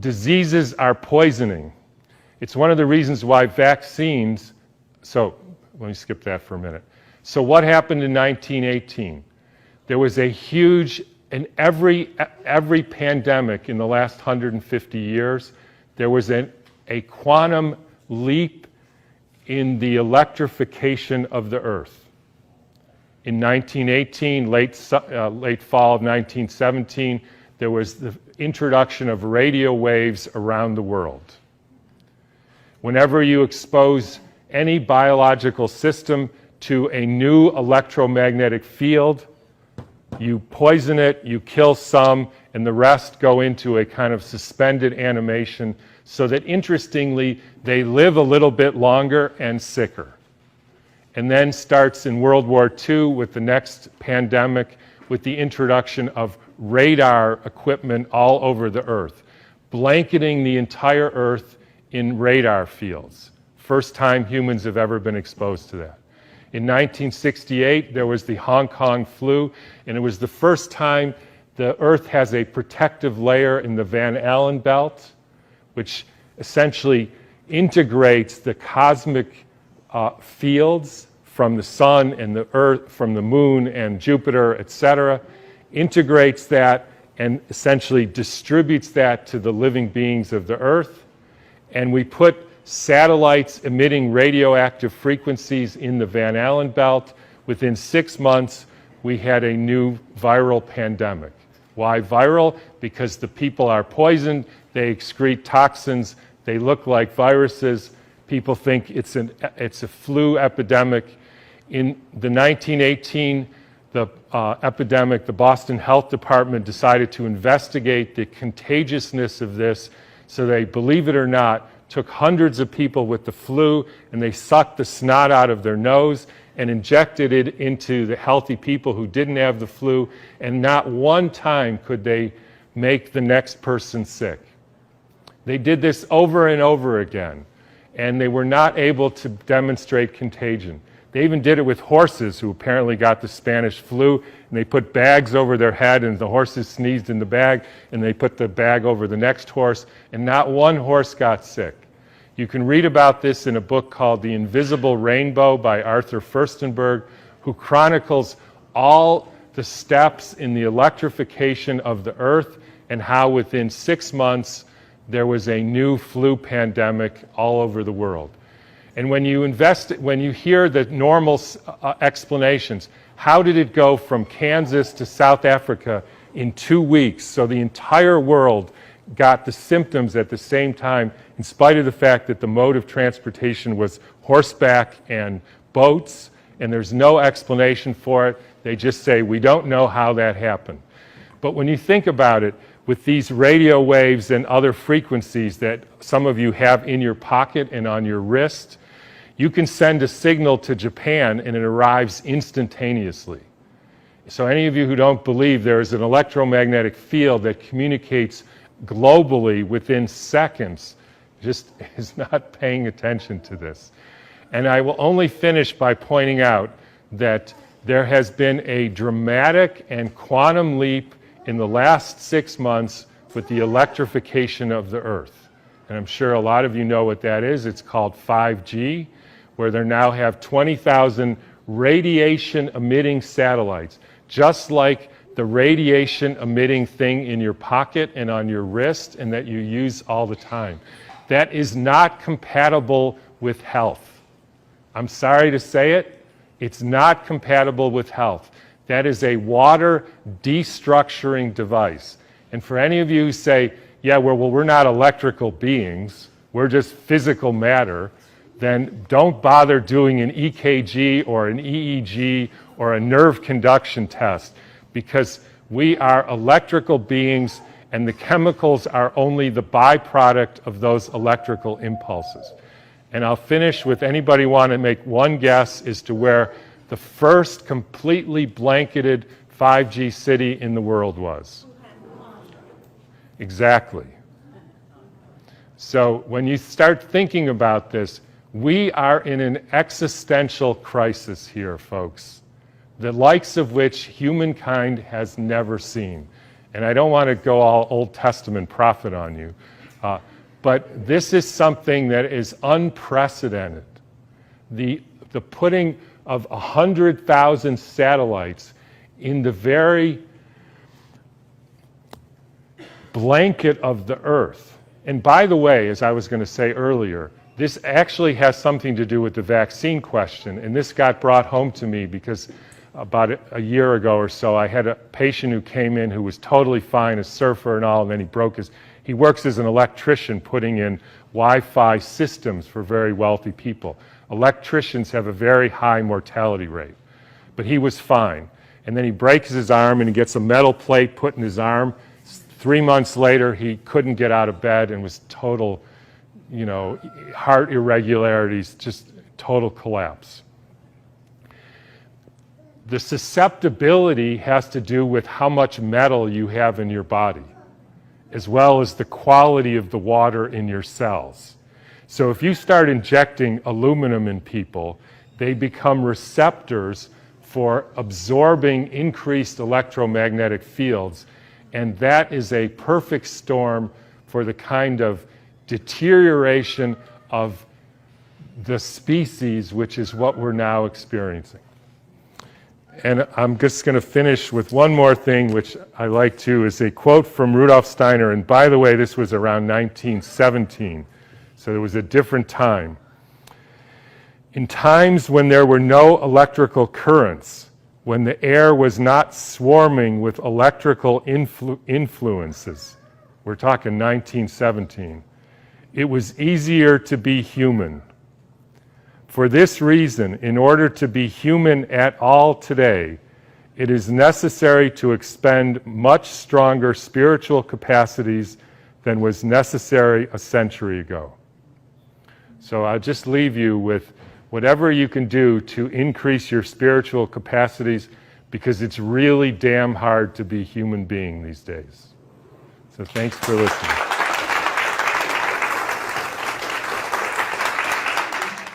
diseases are poisoning. It's one of the reasons why vaccines, so let me skip that for a minute. So what happened in 1918? There was a huge, in every pandemic in the last 150 years, there was a quantum leap in the electrification of the Earth. In 1918, late fall of 1917, there was the introduction of radio waves around the world. Whenever you expose any biological system to a new electromagnetic field, you poison it, you kill some, and the rest go into a kind of suspended animation so that, interestingly, they live a little bit longer and sicker. And then starts in World War II with the next pandemic with the introduction of radar equipment all over the Earth, blanketing the entire Earth in radar fields. First time humans have ever been exposed to that. In 1968, there was the Hong Kong flu, and it was the first time the Earth has a protective layer in the Van Allen belt, which essentially integrates the cosmic fields from the sun and the Earth, from the moon and Jupiter, etc., integrates that and essentially distributes that to the living beings of the Earth. And we put satellites emitting radioactive frequencies in the Van Allen belt. Within 6 months, we had a new viral pandemic. Why viral? Because the people are poisoned, they excrete toxins, they look like viruses. People think it's a flu epidemic. In the 1918 epidemic, the Boston Health Department decided to investigate the contagiousness of this. So they, believe it or not, took hundreds of people with the flu and they sucked the snot out of their nose and injected it into the healthy people who didn't have the flu, and not one time could they make the next person sick. They did this over and over again, and they were not able to demonstrate contagion. They even did it with horses who apparently got the Spanish flu, and they put bags over their head, and the horses sneezed in the bag, and they put the bag over the next horse, and not one horse got sick. You can read about this in a book called The Invisible Rainbow by Arthur Furstenberg, who chronicles all the steps in the electrification of the Earth and how within 6 months there was a new flu pandemic all over the world. And when you hear the normal explanations, how did it go from Kansas to South Africa in 2 weeks? So the entire world got the symptoms at the same time, in spite of the fact that the mode of transportation was horseback and boats, and there's no explanation for it. They just say, we don't know how that happened. But when you think about it, with these radio waves and other frequencies that some of you have in your pocket and on your wrist, you can send a signal to Japan and it arrives instantaneously. So any of you who don't believe there is an electromagnetic field that communicates globally within seconds just is not paying attention to this. And I will only finish by pointing out that there has been a dramatic and quantum leap in the last 6 months with the electrification of the Earth. And I'm sure a lot of you know what that is. It's called 5G, where they now have 20,000 radiation-emitting satellites, just like the radiation-emitting thing in your pocket and on your wrist and that you use all the time. That is not compatible with health. I'm sorry to say it, it's not compatible with health. That is a water destructuring device. And for any of you who say, yeah, well, we're not electrical beings, we're just physical matter, then don't bother doing an EKG or an EEG or a nerve conduction test, because we are electrical beings and the chemicals are only the byproduct of those electrical impulses. And I'll finish with, anybody want to make one guess as to where the first completely blanketed 5G city in the world was? Exactly. So when you start thinking about this, we are in an existential crisis here, folks, the likes of which humankind has never seen. And I don't want to go all Old Testament prophet on you, But this is something that is unprecedented. The putting of 100,000 satellites in the very blanket of the Earth. And by the way, as I was going to say earlier, this actually has something to do with the vaccine question. And this got brought home to me because about a year ago or so, I had a patient who came in who was totally fine, a surfer and all, and then he works as an electrician putting in Wi-Fi systems for very wealthy people. Electricians have a very high mortality rate, but he was fine. And then he breaks his arm and he gets a metal plate put in his arm. 3 months later, he couldn't get out of bed and was total, heart irregularities, just total collapse. The susceptibility has to do with how much metal you have in your body, as well as the quality of the water in your cells. So if you start injecting aluminum in people, they become receptors for absorbing increased electromagnetic fields, and that is a perfect storm for the kind of deterioration of the species, which is what we're now experiencing. And I'm just going to finish with one more thing, which I like to, is a quote from Rudolf Steiner. And by the way, this was around 1917, so it was a different time. In times when there were no electrical currents, when the air was not swarming with electrical influences, we're talking 1917, it was easier to be human. For this reason, in order to be human at all today, it is necessary to expend much stronger spiritual capacities than was necessary a century ago. So I'll just leave you with whatever you can do to increase your spiritual capacities, because it's really damn hard to be a human being these days. So thanks for listening.